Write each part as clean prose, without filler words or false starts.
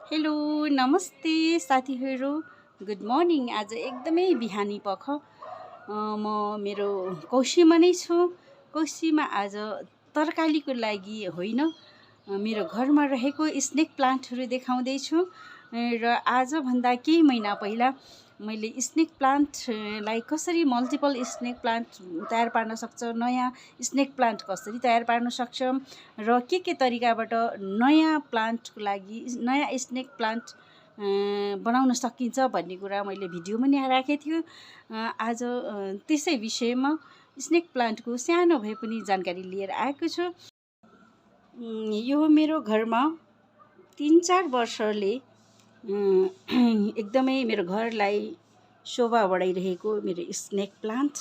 Hello नमस्ते साथीहरू good morning. आज एकदमै बिहानी पख म मेरो कौसीमा नै छु। कौसीमा आज तरकारीको लागि होइन, मेरो घरमा रहेको स्नेक प्लान्टहरू देखाउँदैछु। र आजभन्दा केही महिना पहिला मैले स्नेक प्लान्टलाई कसरी मल्टिपल स्नेक प्लान्ट तयार पार्न सक्छ, नयाँ स्नेक प्लान्ट कसरी तयार पार्न सक्छ र के तरिकाबाट नयाँ प्लान्टको लागि नयाँ स्नेक प्लान्ट बनाउन सकिन्छ भन्ने कुरा मैले भिडियो पनि राखेको थियो। आज त्यसै विषयमा स्नेक प्लान्टको सानो भए पनि जानकारी लिएर आएको छु। यो मेरो घरमा 3-4 वर्षले एकदमै मेरो घरलाई शोभा बढाइरहेको मेरो स्नेक प्लान्ट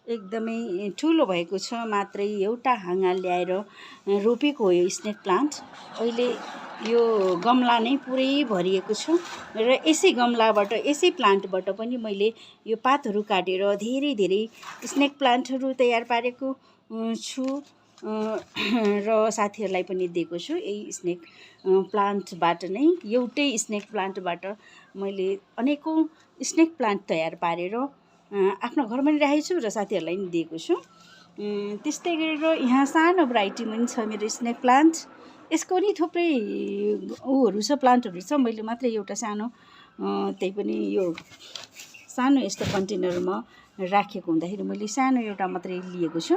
एकदमै ठुलो भएको छ। मात्रै एउटा हाँगा ल्याएर रोपेको हो यो स्नेक प्लान्ट। अहिले यो गमला नै पुरै भरिएको छ र यसै गमलाबाट यसै प्लान्टबाट पनि मैले यो पातहरू काटेर धेरै धेरै स्नेक प्लान्टहरू तयार पारेको छु र साथीहरूलाई पनि दिएको छु। यही स्नेक प्लान्टबाट नै एउटै स्नेक प्लान्टबाट मैले अनेकौँ स्नेक प्लान्ट तयार पारेर आफ्नो घरमा नि राखेको छु र साथीहरूलाई नि दिएको छु। त्यस्तै गरेर यहाँ सानो भेराइटी पनि छ मेरो स्नेक प्लान्ट। यसको नि थुप्रै उहरू छ, प्लान्टहरू छ। मैले मात्रै एउटा सानो त्यही पनि यो सानो यस्तो कन्टेनरमा राखेको हुँदाखेरि मैले सानो एउटा मात्रै लिएको छु।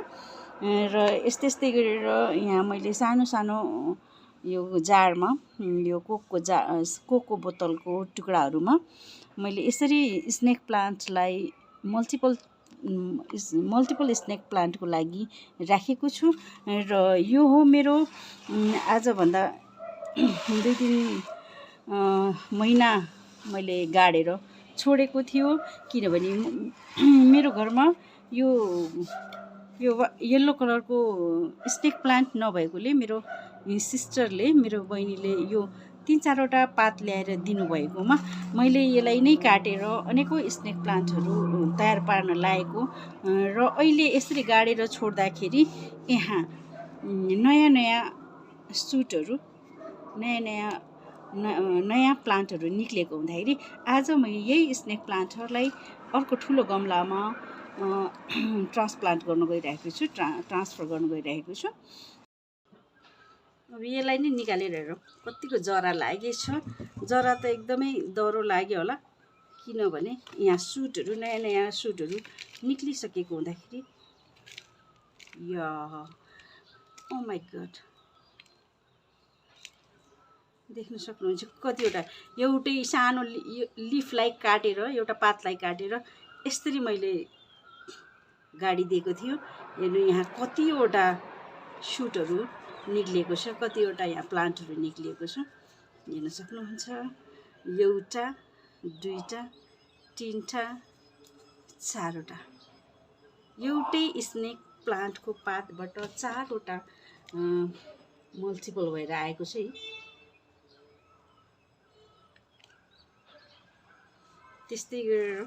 र यस्तै गरेर यहाँ मैले सानो सानो यो जारमा यो कोकको बोतलको टुक्राहरूमा मैले यसरी स्नेक प्लान्टलाई मल्टिपल स्नेक प्लान्टको लागि राखेको छु। र यो हो मेरो आजभन्दा 2-3 महिना मैले गाडेर छोडेको थियो, किनभने मेरो घरमा यो येल्लो कलरको स्नेक प्लान्ट नभएकोले मेरो सिस्टरले, मेरो बहिनीले यो 3-4वटा पात ल्याएर दिनुभएकोमा मैले यसलाई नै काटेर अनेकौँ स्नेक प्लान्टहरू तयार पार्न लागेको र अहिले यसरी गाडेर छोड्दाखेरि यहाँ नयाँ नयाँ सुटहरू नयाँ प्लान्टहरू निक्लेको हुँदाखेरि आज मैले यही स्नेक प्लान्टहरूलाई अर्को ठुलो गमलामा ट्रान्सफर गर्न गइरहेको छु। अब यसलाई नै निकालेर हेरौँ कतिको जरा लागेछ। जरा त एकदमै डह्रो लाग्यो होला, किनभने यहाँ सुटहरू नयाँ नयाँ सुटहरू निक्लिसकेको हुँदाखेरि ओ माई गड, देख्न सक्नुहुन्छ कतिवटा एउटै सानो लिफलाई काटेर, एउटा पातलाई काटेर यसरी मैले गाडिदिएको थियो। हेर्नु यहाँ कतिवटा सुटहरू निक्लिएको छ, कतिवटा यहाँ प्लान्टहरू निक्लिएको छ, हेर्न सक्नुहुन्छ। 1, 2, 3, 4वटा एउटै स्नेक प्लान्टको पातबाट 4वटा मल्टिपल भएर आएको छ है। त्यस्तै गरेर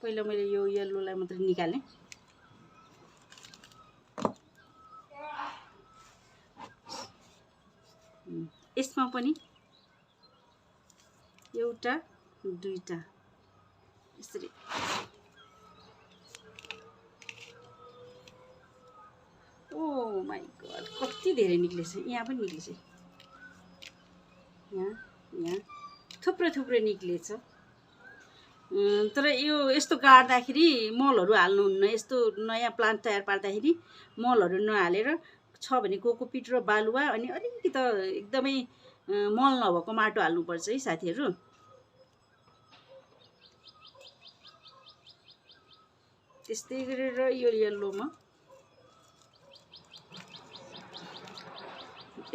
पहिला मैले यो येल्लोलाई मात्रै निकालेँ। यसमा पनि 1, 2 यसरी ओ माई गड, कति धेरै निक्लेछ। यहाँ पनि निक्लेछ, यहाँ थुप्रै निक्लेछ। तर यो यस्तो गाड्दाखेरि मलहरू हाल्नुहुन्न। यस्तो नयाँ प्लान्ट तयार पार्दाखेरि मलहरू नहालेर छ भने कोकोपिट र बालुवा अनि अलिकति एकदमै मल नभएको माटो हाल्नुपर्छ है साथीहरू। त्यस्तै गरेर यो येल्लोमा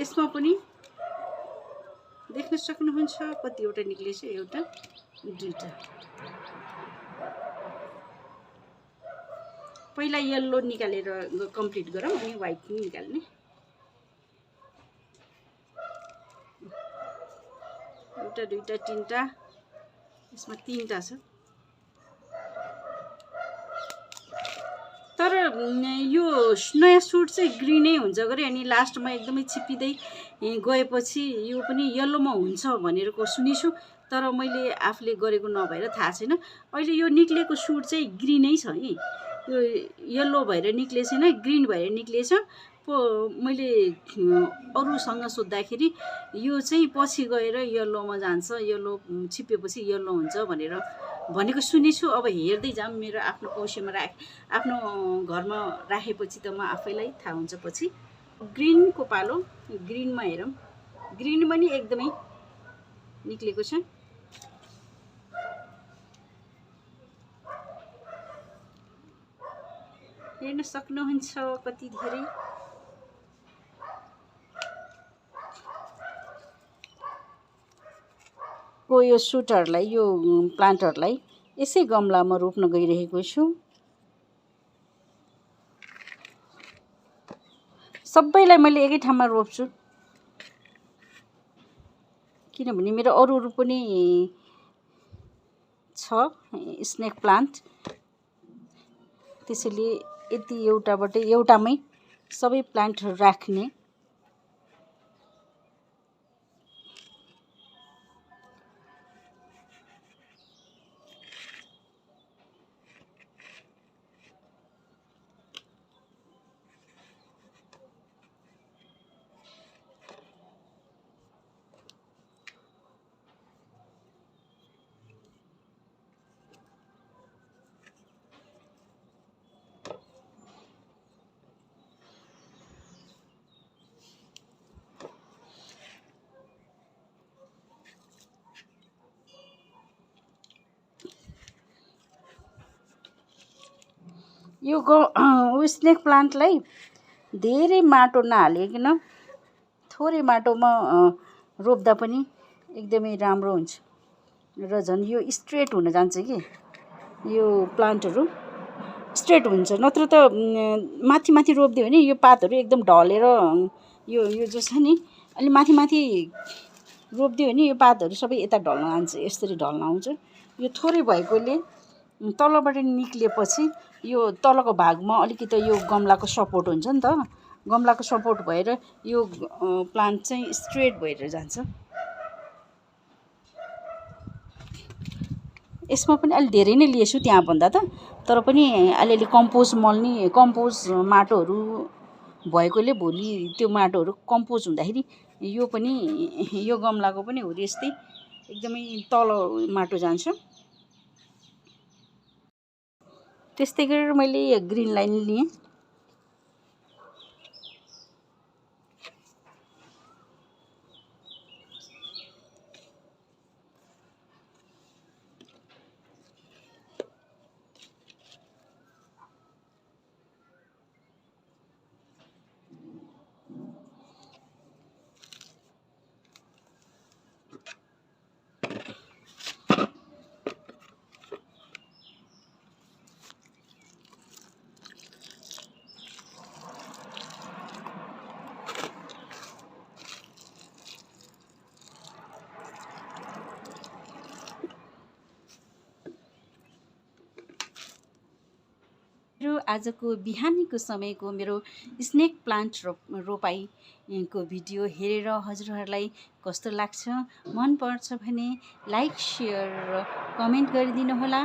यसमा पनि देख्न सक्नुहुन्छ कतिवटा निक्लेछ। 1, 2 पहिला येल्लो निकालेर कम्प्लिट गरौँ अनि व्हाइट पनि निकाल्ने। 1, 2, 3 यसमा 3 छ। तर यो नयाँ सुट चाहिँ ग्रिनै हुन्छ गरे अनि लास्टमा एकदमै छिप्पिँदै गएपछि यो पनि येल्लोमा हुन्छ भनेर सुनिछु, तर मैले आफूले गरेको नभएर थाहा छैन। अहिले यो निक्लेको सुट चाहिँ ग्रिनै छ है, यो येल्लो भएर निक्ले छैन, ग्रिन भएर निक्लेछ। मैले अरूसँग सोद्धाखेरि यो चाहिँ पछि गएर येल्लोमा जान्छ, येल्लो छिप्पेपछि येल्लो हुन्छ भनेर भनेको सुनेछु। अब हेर्दै जाऊँ, मेरो आफ्नो कौशलमा आफ्नो घरमा राखेपछि त म आफैलाई थाहा हुन्छ पछि। ग्रिनको पालो, ग्रिनमा हेरौँ, ग्रिन पनि एकदमै निक्लेको छ। हेर्न सक्नुहुन्छ कति धेरै। यो सुटहरूलाई, यो प्लान्टहरूलाई यसै गमलामा रोप्न गइरहेको छु। सबैलाई मैले एकै ठाउँमा रोप्छु, किनभने मेरो अरू पनि छ स्नेक प्लान्ट, त्यसैले यति एउटामै सबै प्लान्टहरू राख्ने। यो स्नेक प्लान्टलाई धेरै माटो नहालिकन थोरै माटोमा रोप्दा पनि एकदमै राम्रो हुन्छ र झन् यो स्ट्रेट हुन जान्छ कि यो प्लान्टहरू स्ट्रेट हुन्छ। नत्र त माथि माथि रोप्दियो भने यो पातहरू एकदम ढलेर यो जो छ नि अलि माथि माथि रोप्दियो भने यो पातहरू सबै यता ढल्न जान्छ, यसरी ढल्न आउँछ। यो थोरै भएकोले तलबाट निक्लेपछि यो तलको भागमा अलिकति यो गमलाको सपोर्ट हुन्छ नि त, गमलाको सपोर्ट भएर यो प्लान्ट चाहिँ स्ट्रेट भएर जान्छ। यसमा पनि अलि धेरै नै लिएछु त्यहाँ भन्दा त, तर पनि अलिअलि कम्पोज माटोहरू भएकोले भोलि त्यो माटोहरू कम्पोज हुँदाखेरि यो गमलाको पनि हो यस्तै एकदमै तल माटो जान्छ। त्यस्तै गरेर मैले ग्रिन लाइन लिएँ। आजको बिहानीको समयको मेरो स्नेक प्लान्ट रोपाइको भिडियो हेरेर हजुरहरूलाई कस्तो लाग्छ, मन पर्छ भने लाइक शेयर र कमेन्ट गरिदिनु होला।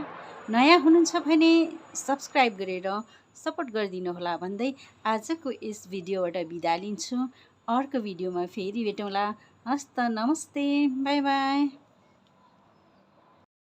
नयाँ हुनुहुन्छ भने सब्सक्राइब गरेर सपोर्ट गरिदिनु होला भन्दै आजको यस भिडियोबाट बिदा लिन्छु। अर्को भिडियोमा फेरि भेटौँला। हस्त नमस्ते, बाई बाई।